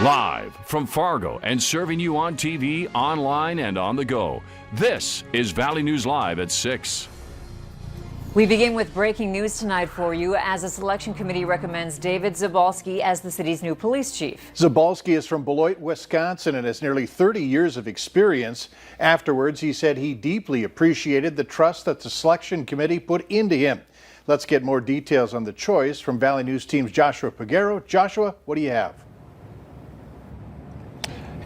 Live from Fargo and serving you on TV, online, and on the go. This is Valley News Live at 6. We begin with breaking news tonight for you as a selection committee recommends David Zabalski as the city's new police chief. Zabalski is from Beloit, Wisconsin, and has nearly 30 years of experience. Afterwards, he said he deeply appreciated the trust that the selection committee put into him. Let's get more details on the choice from Valley News team's Joshua Pagero. Joshua, what do you have?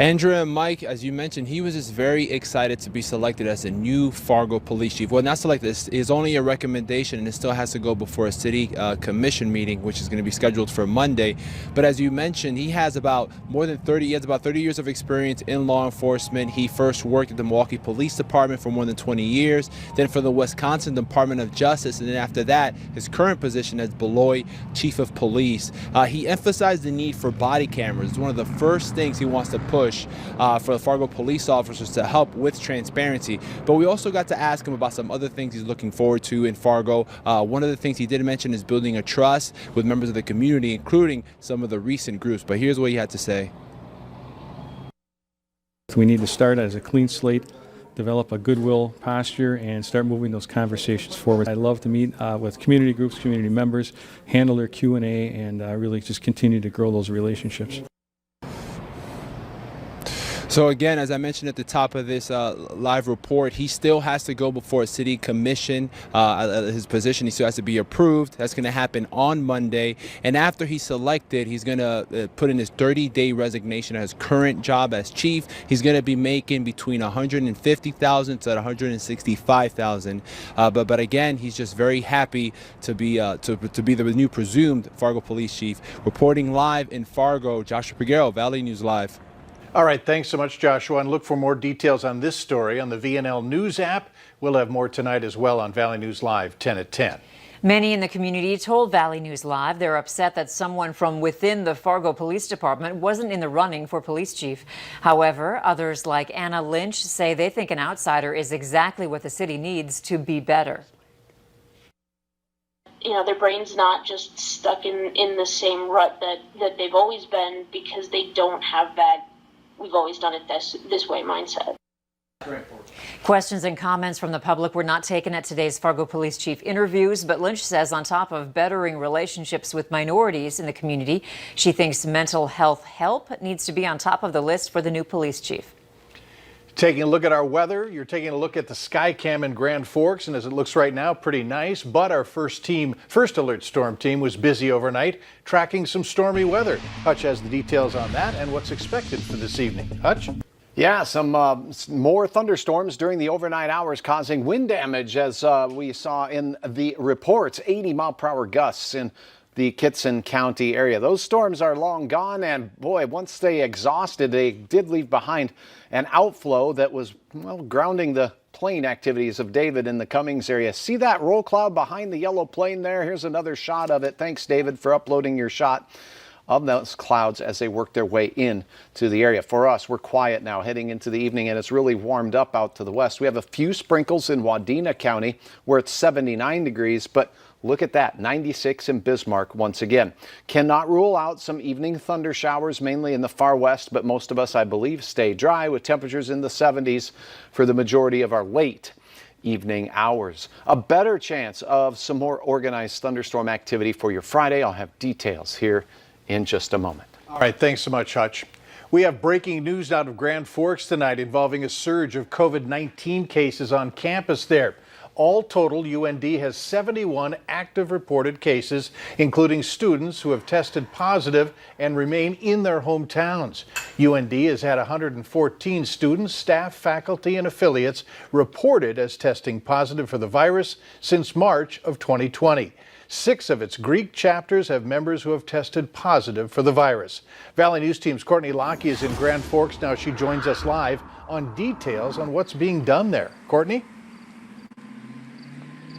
Andrea and Mike, as you mentioned, he was just very excited to be selected as the new Fargo police chief. Well, not selected, this is only a recommendation and it still has to go before a city commission meeting, which is going to be scheduled for Monday. But as you mentioned, he has about 30 years of experience in law enforcement. He first worked at the Milwaukee Police Department for more than 20 years, then for the Wisconsin Department of Justice, and then after that, his current position as Beloit Chief of Police. He emphasized the need for body cameras. It's one of the first things he wants to push for the Fargo police officers to help with transparency. But we also got to ask him about some other things he's looking forward to in Fargo. One of the things he did mention is building a trust with members of the community, including some of the recent groups. But here's what he had to say. We need to start as a clean slate, develop a goodwill posture, and start moving those conversations forward. I love to meet with community groups, community members, handle their Q&A, and really just continue to grow those relationships. So again, as I mentioned at the top of this live report, he still has to go before a city commission. His position, he still has to be approved. That's going to happen on Monday. And after he's selected, he's going to put in his 30-day resignation at his current job as chief. He's going to be making between $150,000 to $165,000. But again, he's just very happy to be the new presumed Fargo police chief. Reporting live in Fargo, Joshua Pagero, Valley News Live. All right, thanks so much, Joshua. And look for more details on this story on the VNL News app. We'll have more tonight as well on Valley News Live, 10 at 10. Many in the community told Valley News Live they're upset that someone from within the Fargo Police Department wasn't in the running for police chief. However, others like Anna Lynch say they think an outsider is exactly what the city needs to be better. You know, their brain's not just stuck in the same rut that they've always been because they don't have that we've always done it this way mindset. Questions and comments from the public were not taken at today's Fargo Police Chief interviews, but Lynch says on top of bettering relationships with minorities in the community, she thinks mental health help needs to be on top of the list for the new police chief. Taking a look at our weather, you're taking a look at the Skycam in Grand Forks, and as it looks right now, pretty nice. But our first alert storm team was busy overnight tracking some stormy weather. Hutch has the details on that and what's expected for this evening. Hutch? Yeah, some more thunderstorms during the overnight hours causing wind damage, as we saw in the reports. 80-mile-per-hour gusts in the Kittson County area. Those storms are long gone, and boy, once they exhausted, they did leave behind an outflow that was, well, grounding the plane activities of David in the Cummings area. See that roll cloud behind the yellow plane there? Here's another shot of it. Thanks, David, for uploading your shot of those clouds as they work their way in to the area. For us, we're quiet now heading into the evening, and it's really warmed up out to the west. We have a few sprinkles in Wadena County where it's 79 degrees, but look at that, 96 in Bismarck once again. Cannot rule out some evening thunder showers, mainly in the far west, but most of us, I believe, stay dry with temperatures in the 70s for the majority of our late evening hours. A better chance of some more organized thunderstorm activity for your Friday. I'll have details here in just a moment. All right, thanks so much, Hutch. We have breaking news out of Grand Forks tonight involving a surge of COVID-19 cases on campus there. All total, UND has 71 active reported cases, including students who have tested positive and remain in their hometowns. UND has had 114 students, staff, faculty, and affiliates reported as testing positive for the virus since March of 2020. 6 of its Greek chapters have members who have tested positive for the virus. Valley News Team's Courtney Lockie is in Grand Forks now. She joins us live on details on what's being done there. Courtney?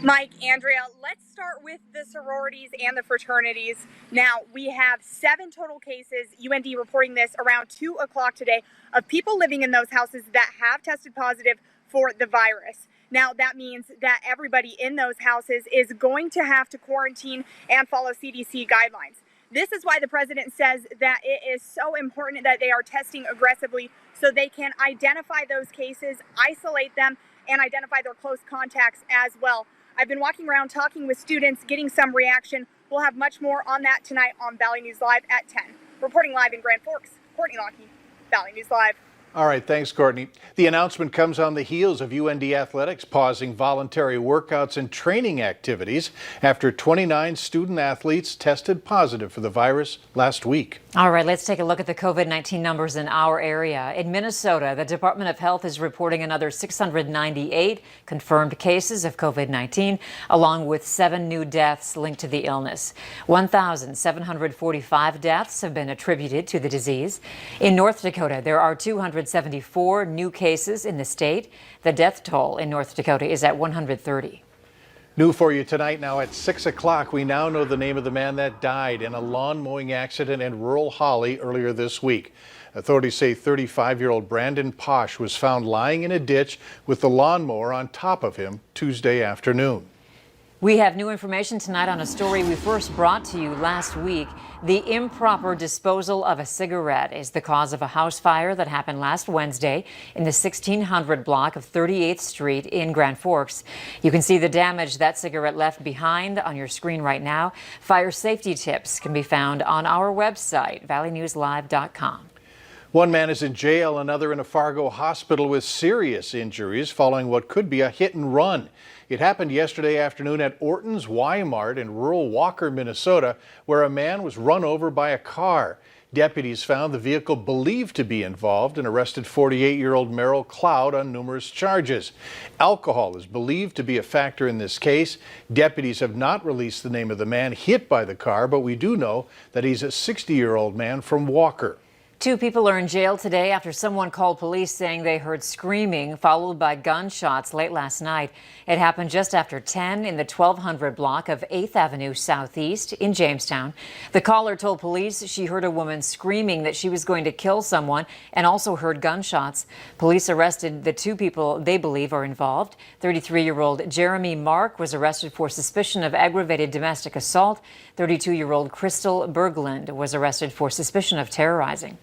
Mike, Andrea, let's start with the sororities and the fraternities. Now, we have 7 total cases, UND reporting this around 2 o'clock today, of people living in those houses that have tested positive for the virus. Now, that means that everybody in those houses is going to have to quarantine and follow CDC guidelines. This is why the president says that it is so important that they are testing aggressively so they can identify those cases, isolate them, and identify their close contacts as well. I've been walking around talking with students, getting some reaction. We'll have much more on that tonight on Valley News Live at 10. Reporting live in Grand Forks, Courtney Lockheed, Valley News Live. All right, thanks, Courtney. The announcement comes on the heels of UND Athletics pausing voluntary workouts and training activities after 29 student athletes tested positive for the virus last week. All right, let's take a look at the COVID-19 numbers in our area. In Minnesota, the Department of Health is reporting another 698 confirmed cases of COVID-19, along with 7 new deaths linked to the illness. 1,745 deaths have been attributed to the disease. In North Dakota, there are 274 new cases in the state. The death toll in North Dakota is at 130. New for you tonight. Now at 6 o'clock, we now know the name of the man that died in a lawn mowing accident in rural Holly earlier this week. Authorities say 35-year-old Brandon Posh was found lying in a ditch with the lawnmower on top of him Tuesday afternoon. We have new information tonight on a story we first brought to you last week. The improper disposal of a cigarette is the cause of a house fire that happened last Wednesday in the 1600 block of 38th Street in Grand Forks. You can see the damage that cigarette left behind on your screen right now. Fire safety tips can be found on our website, valleynewslive.com. One man is in jail, another in a Fargo hospital with serious injuries following what could be a hit and run. It happened yesterday afternoon at Orton's Y-Mart in rural Walker, Minnesota, where a man was run over by a car. Deputies found the vehicle believed to be involved and arrested 48-year-old Merrill Cloud on numerous charges. Alcohol is believed to be a factor in this case. Deputies have not released the name of the man hit by the car, but we do know that he's a 60-year-old man from Walker. 2 people are in jail today after someone called police saying they heard screaming followed by gunshots late last night. It happened just after 10 in the 1200 block of 8th Avenue Southeast in Jamestown. The caller told police she heard a woman screaming that she was going to kill someone and also heard gunshots. Police arrested the 2 people they believe are involved. 33-year-old Jeremy Mark was arrested for suspicion of aggravated domestic assault. 32-year-old Crystal Berglund was arrested for suspicion of terrorizing.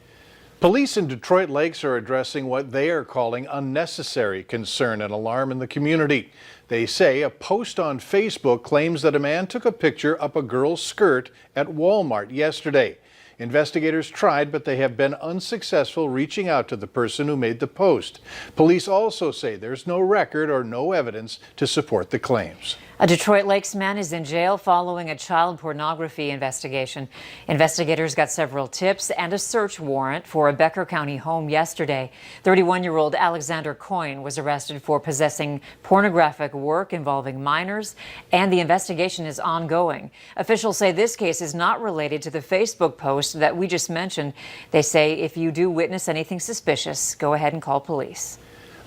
Police in Detroit Lakes are addressing what they are calling unnecessary concern and alarm in the community. They say a post on Facebook claims that a man took a picture up a girl's skirt at Walmart yesterday. Investigators tried, but they have been unsuccessful reaching out to the person who made the post. Police also say there's no record or no evidence to support the claims. A Detroit Lakes man is in jail following a child pornography investigation. Investigators got several tips and a search warrant for a Becker County home yesterday. 31-year-old Alexander Coyne was arrested for possessing pornographic work involving minors, and the investigation is ongoing. Officials say this case is not related to the Facebook post that we just mentioned. They say if you do witness anything suspicious, go ahead and call police.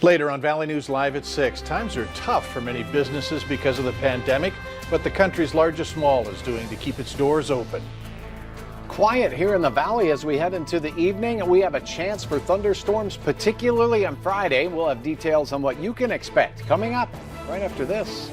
Later on Valley News Live at 6, times are tough for many businesses because of the pandemic, but the country's largest mall is doing to keep its doors open. Quiet here in the valley as we head into the evening. We have a chance for thunderstorms, particularly on Friday. We'll have details on what you can expect coming up right after this.